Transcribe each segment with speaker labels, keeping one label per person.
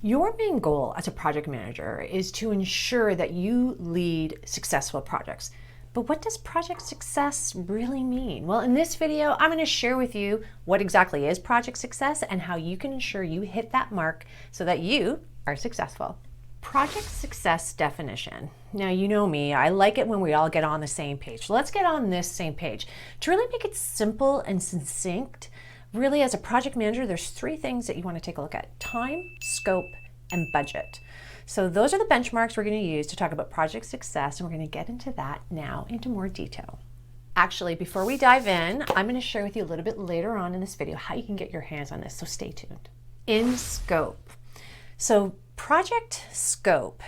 Speaker 1: Your main goal as a project manager is to ensure that you lead successful projects. But what does project success really mean? Well, in this video, I'm going to share with you what exactly is project success and how you can ensure you hit that mark so that you are successful. Project success definition. Now, you know me, I like it when we all get on the same page. So let's get on this same page. To really make it simple and succinct, really, as a project manager, there's three things that you want to take a look at: time, scope, and budget. So those are the benchmarks we're going to use to talk about project success, and we're going to get into that now into more detail. Actually, before we dive in, I'm going to share with you a little bit later on in this video how you can get your hands on this, so stay tuned. In scope. So project scope,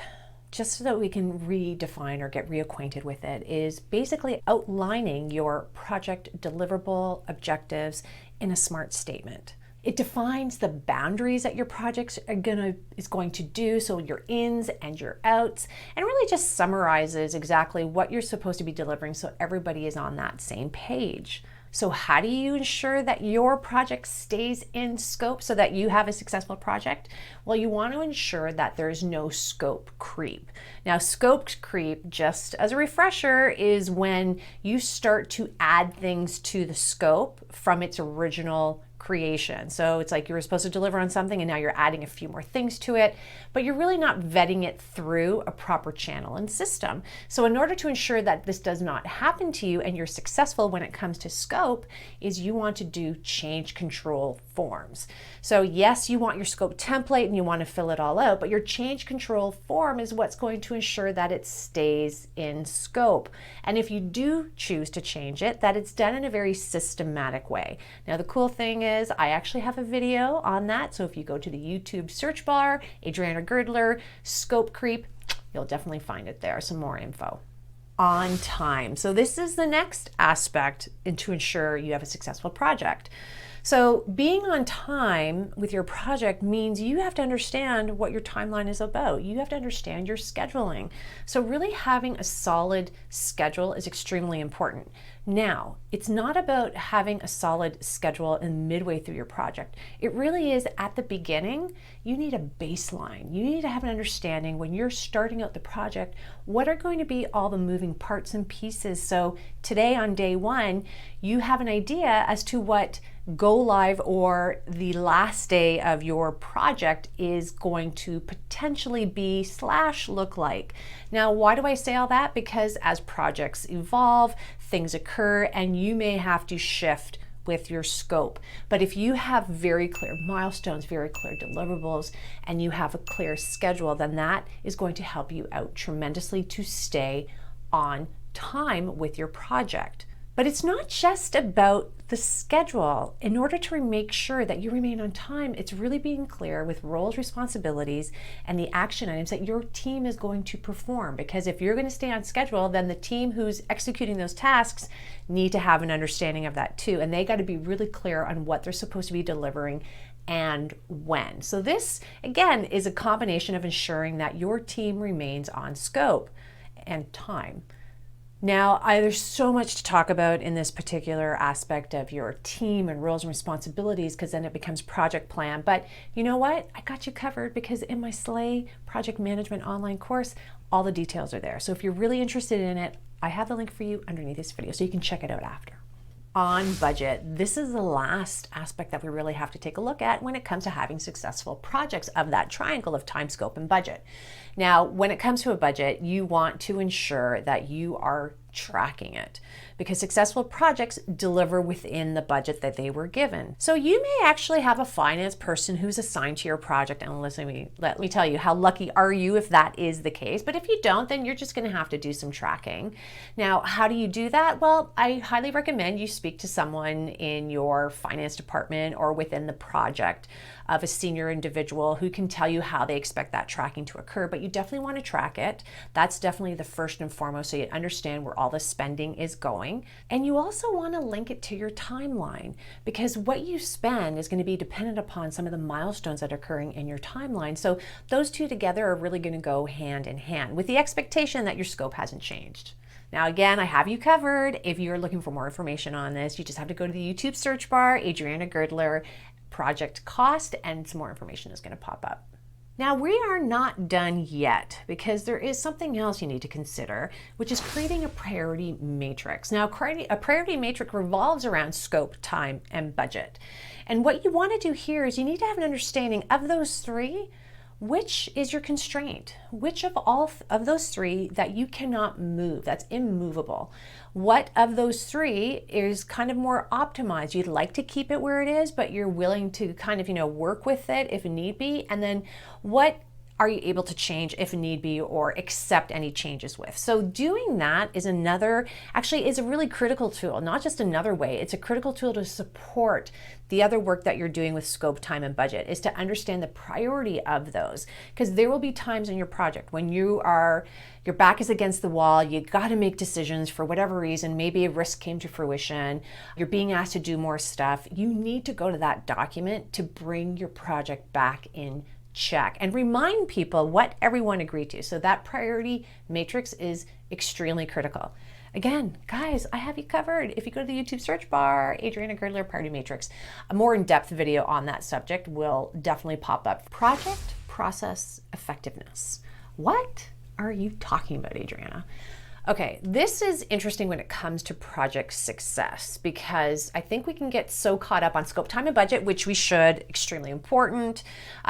Speaker 1: just so that we can redefine or get reacquainted with it, is basically outlining your project deliverable objectives in a SMART statement. It defines the boundaries that your project is going to do, so your ins and your outs, and really just summarizes exactly what you're supposed to be delivering so everybody is on that same page. So how do you ensure that your project stays in scope so that you have a successful project? Well, you want to ensure that there's no scope creep. Now, scope creep, just as a refresher, is when you start to add things to the scope from its original creation. So it's like you were supposed to deliver on something and now you're adding a few more things to it, but you're really not vetting it through a proper channel and system. So in order to ensure that this does not happen to you and you're successful when it comes to scope, is you want to do change control forms. So yes, you want your scope template and you want to fill it all out, but your change control form is what's going to ensure that it stays in scope. And if you do choose to change it, that it's done in a very systematic way. Now, the cool thing is I actually have a video on that. So if you go to the YouTube search bar, Adriana Girdler, scope creep, you'll definitely find it there, some more info. On time. So this is the next aspect to ensure you have a successful project. So being on time with your project means you have to understand what your timeline is about. You have to understand your scheduling. So really having a solid schedule is extremely important. Now, it's not about having a solid schedule in midway through your project. It really is at the beginning. You need a baseline. You need to have an understanding when you're starting out the project, what are going to be all the moving parts and pieces. So today on day one, you have an idea as to what go live or the last day of your project is going to potentially be / look like. Now, why do I say all that? Because as projects evolve, things occur, and you may have to shift with your scope. But if you have very clear milestones, very clear deliverables, and you have a clear schedule, then that is going to help you out tremendously to stay on time with your project. But it's not just about the schedule. In order to make sure that you remain on time, it's really being clear with roles, responsibilities, and the action items that your team is going to perform. Because if you're going to stay on schedule, then the team who's executing those tasks need to have an understanding of that too. And they got to be really clear on what they're supposed to be delivering and when. So this, again, is a combination of ensuring that your team remains on scope and time. Now, there's so much to talk about in this particular aspect of your team and roles and responsibilities, because then it becomes project plan. But you know what? I got you covered, because in my SLAY project management online course, all the details are there. So if you're really interested in it, I have the link for you underneath this video so you can check it out after. On budget. This is the last aspect that we really have to take a look at when it comes to having successful projects of that triangle of time, scope, and budget. Now, when it comes to a budget, you want to ensure that you are tracking it, because successful projects deliver within the budget that they were given. So you may actually have a finance person who's assigned to your project, and let me tell you, how lucky are you if that is the case. But if you don't, then you're just going to have to do some tracking. Now, how do you do that? Well, I highly recommend you speak to someone in your finance department or within the project of a senior individual who can tell you how they expect that tracking to occur. But you definitely want to track it. That's definitely the first and foremost, so you understand where all the spending is going. And you also want to link it to your timeline, because what you spend is going to be dependent upon some of the milestones that are occurring in your timeline. So those two together are really going to go hand in hand, with the expectation that your scope hasn't changed. Now, again, I have you covered. If you're looking for more information on this, you just have to go to the YouTube search bar, Adriana Girdler, project cost, and some more information is going to pop up. Now, we are not done yet because there is something else you need to consider, which is creating a priority matrix. Now, a priority matrix revolves around scope, time, and budget. And what you want to do here is you need to have an understanding of those three. Which is your constraint? Which of all of those three that you cannot move, that's immovable? What of those three is kind of more optimized? You'd like to keep it where it is, but you're willing to kind of, work with it if need be. And then what are you able to change if need be or accept any changes with? So doing that is is a really critical tool, not just another way, it's a critical tool to support the other work that you're doing with scope, time, and budget, is to understand the priority of those. Because there will be times in your project when your back is against the wall, you got to make decisions for whatever reason, maybe a risk came to fruition, you're being asked to do more stuff. You need to go to that document to bring your project back in check and remind people what everyone agreed to. So that priority matrix is extremely critical. Again, guys, I have you covered. If you go to the YouTube search bar, Adriana Girdler Priority Matrix, a more in-depth video on that subject will definitely pop up. Project process effectiveness. What are you talking about, Adriana? Okay, this is interesting when it comes to project success, because I think we can get so caught up on scope, time, and budget, which we should, extremely important,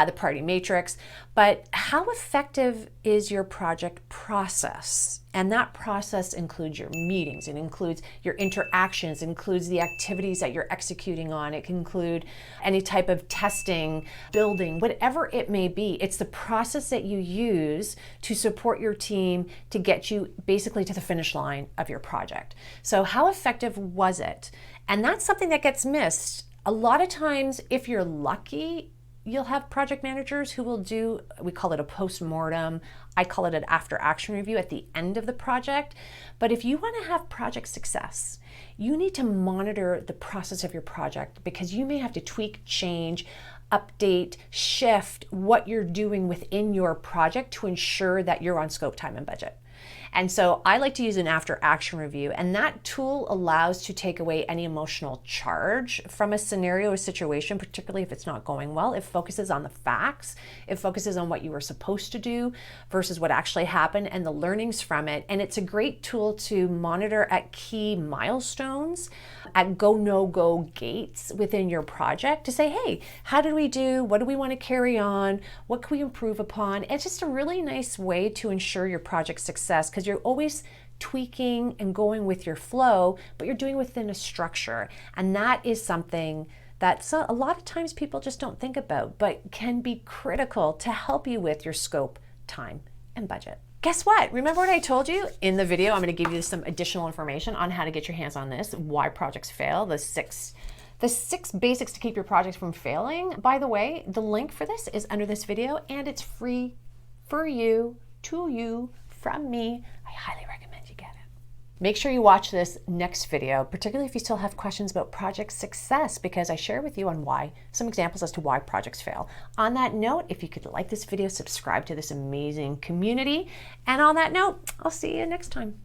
Speaker 1: the priority matrix, but how effective is your project process? And that process includes your meetings, it includes your interactions, it includes the activities that you're executing on, it can include any type of testing, building, whatever it may be. It's the process that you use to support your team to get you basically to the finish line of your project. So how effective was it? And that's something that gets missed. A lot of times, if you're lucky, you'll have project managers who will do, we call it a post-mortem, I call it an after-action review at the end of the project. But if you want to have project success, you need to monitor the process of your project, because you may have to tweak, change, update, shift what you're doing within your project to ensure that you're on scope, time, and budget. And so I like to use an after-action review, and that tool allows to take away any emotional charge from a scenario or situation, particularly if it's not going well. It focuses on the facts. It focuses on what you were supposed to do versus what actually happened and the learnings from it. And it's a great tool to monitor at key milestones, at go, no-go gates within your project to say, hey, how did we do? What do we want to carry on? What can we improve upon? It's just a really nice way to ensure your project's success, because you're always tweaking and going with your flow, but you're doing within a structure. And that is something that a lot of times people just don't think about, but can be critical to help you with your scope, time, and budget. Guess what? Remember what I told you in the video? I'm going to give you some additional information on how to get your hands on this, why projects fail, the six basics to keep your projects from failing. By the way, the link for this is under this video, and it's free for you, to you, from me. I highly recommend you get it. Make sure you watch this next video, particularly if you still have questions about project success, because I share with you on some examples as to why projects fail. On that note, if you could like this video, subscribe to this amazing community. And on that note, I'll see you next time.